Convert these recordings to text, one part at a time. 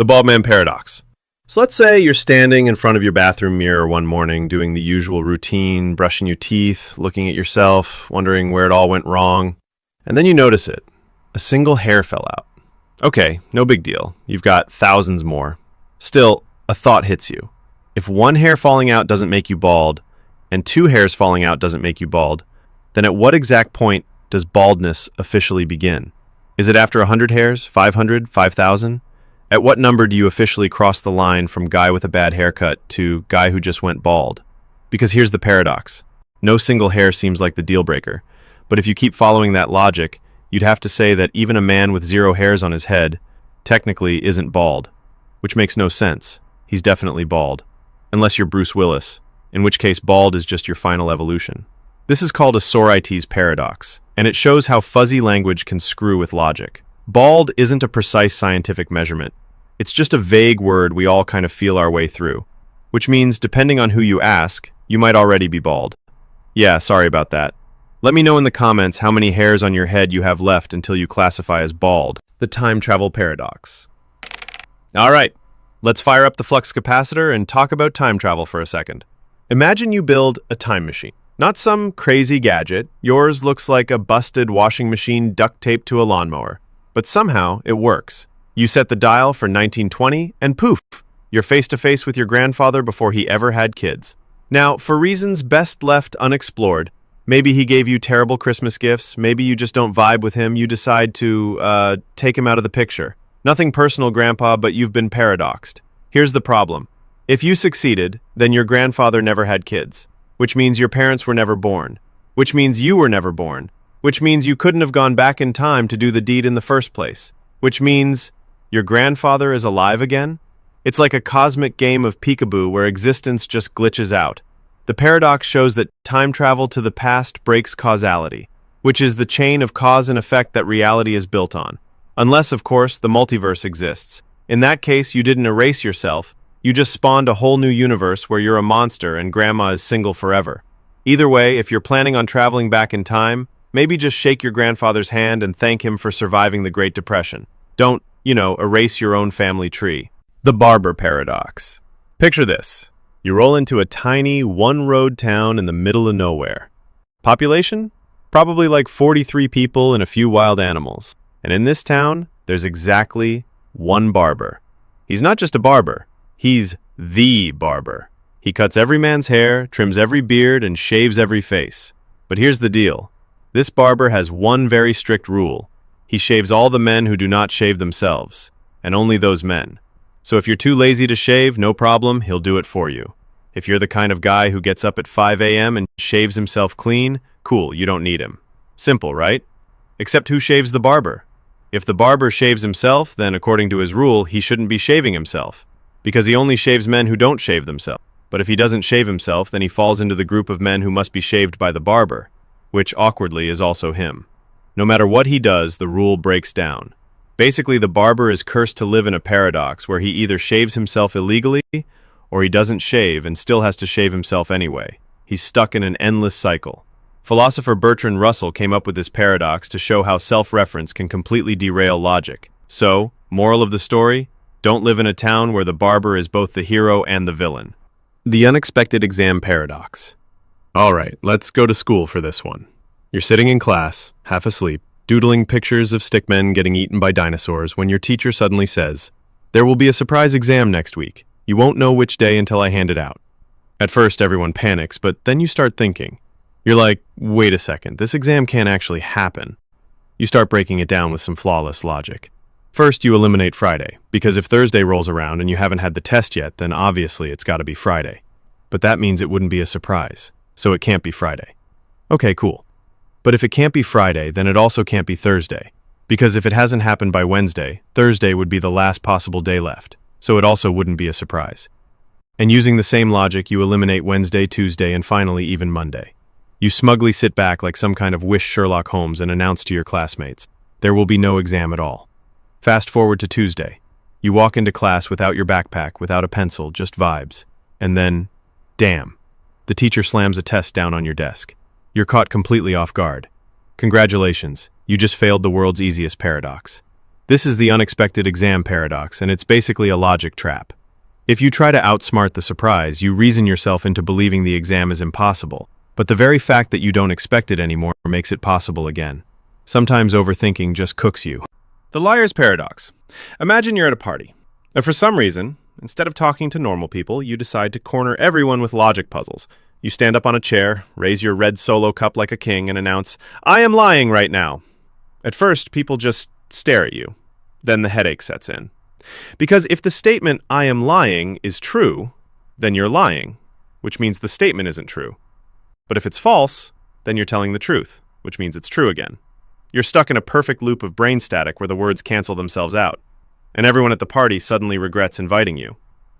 The bald man paradox. So let's say you're standing in front of your bathroom mirror one morning doing the usual routine, brushing your teeth, looking at yourself, wondering where it all went wrong. And then you notice it. A single hair fell out. Okay, no big deal. You've got thousands more. Still, a thought hits you. If one hair falling out doesn't make you bald, and two hairs falling out doesn't make you bald, then at what exact point does baldness officially begin? Is it after 100 hairs, 500, 5,000? At what number do you officially cross the line from guy with a bad haircut to guy who just went bald? Because here's the paradox. No single hair seems like the deal breaker. But if you keep following that logic, you'd have to say that even a man with 0 hairs on his head technically isn't bald. Which makes no sense. He's definitely bald. Unless you're Bruce Willis, in which case bald is just your final evolution. This is called a Sorites paradox, and it shows how fuzzy language can screw with logic. Bald isn't a precise scientific measurement. It's just a vague word we all kind of feel our way through, which means depending on who you ask, you might already be bald. Yeah, sorry about that. Let me know in the comments how many hairs on your head you have left until you classify as bald. The time travel paradox. All right, let's fire up the flux capacitor and talk about time travel for a second. Imagine you build a time machine. Not some crazy gadget. Yours looks like a busted washing machine duct taped to a lawnmower. But somehow it works. You set the dial for 1920 and poof, you're face to face with your grandfather before he ever had kids. Now, for reasons best left unexplored, maybe he gave you terrible Christmas gifts, maybe you just don't vibe with him, you decide to take him out of the picture. Nothing personal, Grandpa, but you've been paradoxed. Here's the problem. If you succeeded, then your grandfather never had kids, which means your parents were never born, which means you were never born, which means you couldn't have gone back in time to do the deed in the first place, which means your grandfather is alive again? It's like a cosmic game of peekaboo where existence just glitches out. The paradox shows that time travel to the past breaks causality, which is the chain of cause and effect that reality is built on. Unless, of course, the multiverse exists. In that case, you didn't erase yourself. You just spawned a whole new universe where you're a monster and grandma is single forever. Either way, if you're planning on traveling back in time, maybe just shake your grandfather's hand and thank him for surviving the Great Depression. Don't, erase your own family tree. The barber paradox. Picture this. You roll into a tiny, one-road town in the middle of nowhere. Population? Probably like 43 people and a few wild animals. And in this town, there's exactly one barber. He's not just a barber. He's the barber. He cuts every man's hair, trims every beard, and shaves every face. But here's the deal. This barber has one very strict rule. He shaves all the men who do not shave themselves, and only those men. So if you're too lazy to shave, no problem, he'll do it for you. If you're the kind of guy who gets up at 5 a.m. and shaves himself clean, cool, you don't need him. Simple, right? Except who shaves the barber? If the barber shaves himself, then according to his rule, he shouldn't be shaving himself, because he only shaves men who don't shave themselves. But if he doesn't shave himself, then he falls into the group of men who must be shaved by the barber, which awkwardly is also him. No matter what he does, the rule breaks down. Basically, the barber is cursed to live in a paradox where he either shaves himself illegally or he doesn't shave and still has to shave himself anyway. He's stuck in an endless cycle. Philosopher Bertrand Russell came up with this paradox to show how self-reference can completely derail logic. So, moral of the story, don't live in a town where the barber is both the hero and the villain. The unexpected exam paradox. All right, let's go to school for this one. You're sitting in class, half asleep, doodling pictures of stickmen getting eaten by dinosaurs when your teacher suddenly says, "There will be a surprise exam next week. You won't know which day until I hand it out." At first, everyone panics, but then you start thinking. You're like, wait a second, this exam can't actually happen. You start breaking it down with some flawless logic. First, you eliminate Friday, because if Thursday rolls around and you haven't had the test yet, then obviously it's got to be Friday. But that means it wouldn't be a surprise, so it can't be Friday. Okay, cool. But if it can't be Friday, then it also can't be Thursday, because if it hasn't happened by Wednesday, Thursday would be the last possible day left, so it also wouldn't be a surprise. And using the same logic, you eliminate Wednesday, Tuesday, and finally even Monday. You smugly sit back like some kind of wish Sherlock Holmes and announce to your classmates, there will be no exam at all. Fast forward to Tuesday. You walk into class without your backpack, without a pencil, just vibes. And then, damn, the teacher slams a test down on your desk. You're caught completely off guard. Congratulations, you just failed the world's easiest paradox. This is the unexpected exam paradox, and it's basically a logic trap. If you try to outsmart the surprise, you reason yourself into believing the exam is impossible, but the very fact that you don't expect it anymore makes it possible again. Sometimes overthinking just cooks you. The liar's paradox. Imagine you're at a party, and for some reason, instead of talking to normal people, you decide to corner everyone with logic puzzles. You stand up on a chair, raise your red solo cup like a king, and announce, "I am lying right now." At first, people just stare at you. Then the headache sets in. Because if the statement, "I am lying," is true, then you're lying, which means the statement isn't true. But if it's false, then you're telling the truth, which means it's true again. You're stuck in a perfect loop of brain static where the words cancel themselves out, and everyone at the party suddenly regrets inviting you.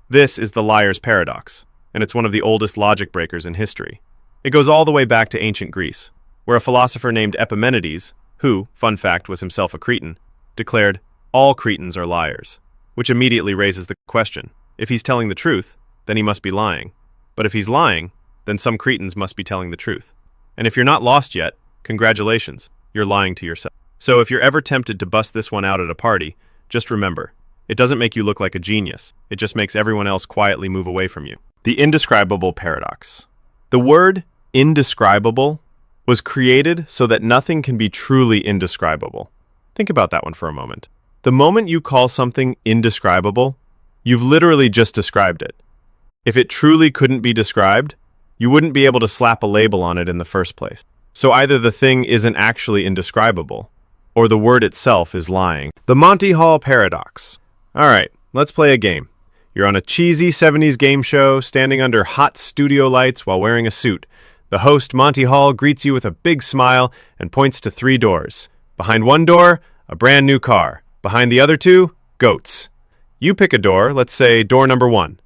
This is the liar's paradox, and it's one of the oldest logic breakers in history. It goes all the way back to ancient Greece, where a philosopher named Epimenides, who, fun fact, was himself a Cretan, declared, "All Cretans are liars," which immediately raises the question, if he's telling the truth, then he must be lying. But if he's lying, then some Cretans must be telling the truth. And if you're not lost yet, congratulations, you're lying to yourself. So if you're ever tempted to bust this one out at a party, just remember, it doesn't make you look like a genius. It just makes everyone else quietly move away from you. The indescribable paradox. The word indescribable was created so that nothing can be truly indescribable. Think about that one for a moment. The moment you call something indescribable, you've literally just described it. If it truly couldn't be described, you wouldn't be able to slap a label on it in the first place. So either the thing isn't actually indescribable, or the word itself is lying. The Monty Hall paradox. All right, let's play a game. You're on a cheesy 70s game show, standing under hot studio lights while wearing a suit. The host, Monty Hall, greets you with a big smile and points to 3 doors. Behind one door, a brand new car. Behind the other 2, goats. You pick a door, let's say door number 1.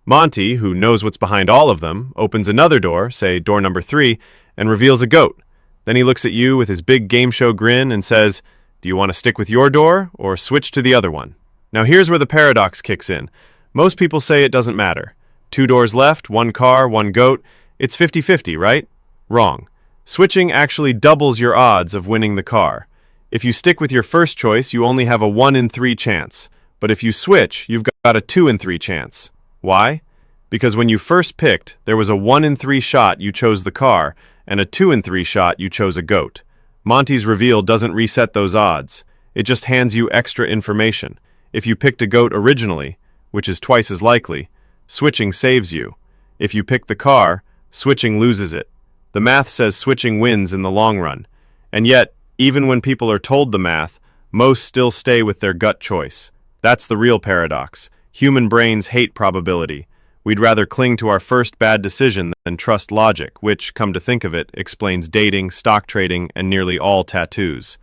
Monty, who knows what's behind all of them, opens another door, say door number 3, and reveals a goat. Then he looks at you with his big game show grin and says, "Do you want to stick with your door or switch to the other one?" Now here's where the paradox kicks in. Most people say it doesn't matter. 2 doors left, 1 car, 1 goat. It's 50-50, right? Wrong. Switching actually doubles your odds of winning the car. If you stick with your first choice, you only have a 1 in 3 chance. But if you switch, you've got a 2 in 3 chance. Why? Because when you first picked, there was a 1 in 3 shot you chose the car, and a 2 in 3 shot you chose a goat. Monty's reveal doesn't reset those odds. It just hands you extra information. If you picked a goat originally, which is twice as likely, switching saves you. If you pick the car, switching loses it. The math says switching wins in the long run. And yet, even when people are told the math, most still stay with their gut choice. That's the real paradox. Human brains hate probability. We'd rather cling to our first bad decision than trust logic, which, come to think of it, explains dating, stock trading, and nearly all tattoos.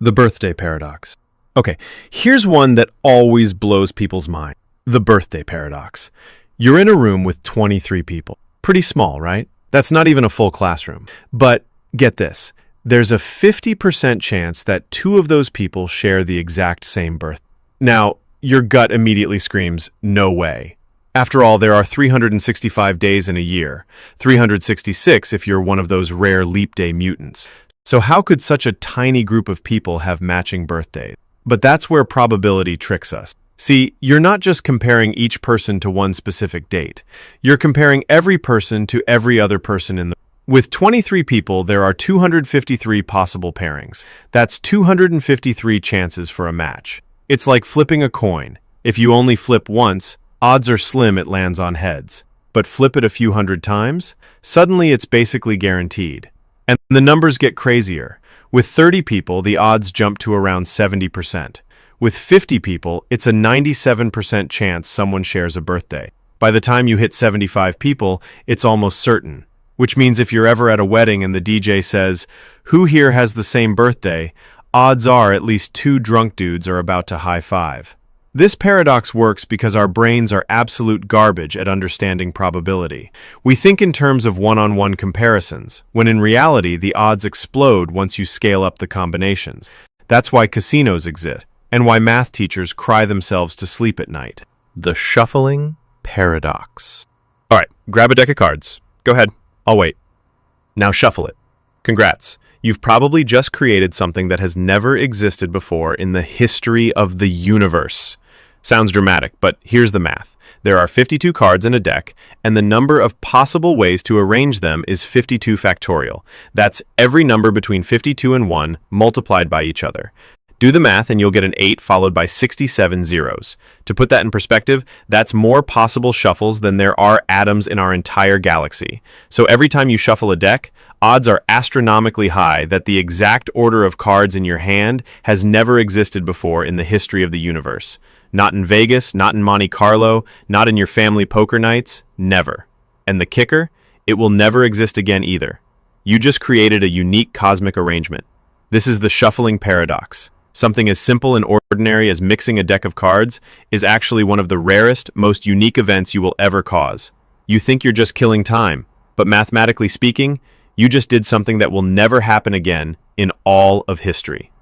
The birthday paradox. Okay, here's one that always blows people's mind. The birthday paradox. You're in a room with 23 people. Pretty small, right? That's not even a full classroom. But get this. There's a 50% chance that 2 of those people share the exact same birth. Now, your gut immediately screams, no way. After all, there are 365 days in a year, 366 if you're one of those rare leap day mutants. So how could such a tiny group of people have matching birthdays? But that's where probability tricks us. See, you're not just comparing each person to one specific date. You're comparing every person to every other person in the With 23 people, there are 253 possible pairings. That's 253 chances for a match. It's like flipping a coin. If you only flip once, odds are slim it lands on heads. But flip it a few hundred times, suddenly it's basically guaranteed. And the numbers get crazier. With 30 people, the odds jump to around 70%. With 50 people, it's a 97% chance someone shares a birthday. By the time you hit 75 people, it's almost certain. Which means if you're ever at a wedding and the DJ says, "Who here has the same birthday?" odds are at least 2 drunk dudes are about to high-five. This paradox works because our brains are absolute garbage at understanding probability. We think in terms of one-on-one comparisons, when in reality the odds explode once you scale up the combinations. That's why casinos exist, and why math teachers cry themselves to sleep at night. The shuffling paradox. All right, grab a deck of cards. Go ahead. I'll wait. Now shuffle it. Congrats. You've probably just created something that has never existed before in the history of the universe. Sounds dramatic, but here's the math. There are 52 cards in a deck, and the number of possible ways to arrange them is 52 factorial. That's every number between 52 and 1 multiplied by each other. Do the math and you'll get an 8 followed by 67 zeros. To put that in perspective, that's more possible shuffles than there are atoms in our entire galaxy. So every time you shuffle a deck, odds are astronomically high that the exact order of cards in your hand has never existed before in the history of the universe. Not in Vegas, not in Monte Carlo, not in your family poker nights, never. And the kicker? It will never exist again either. You just created a unique cosmic arrangement. This is the shuffling paradox. Something as simple and ordinary as mixing a deck of cards is actually one of the rarest, most unique events you will ever cause. You think you're just killing time, but mathematically speaking, you just did something that will never happen again in all of history.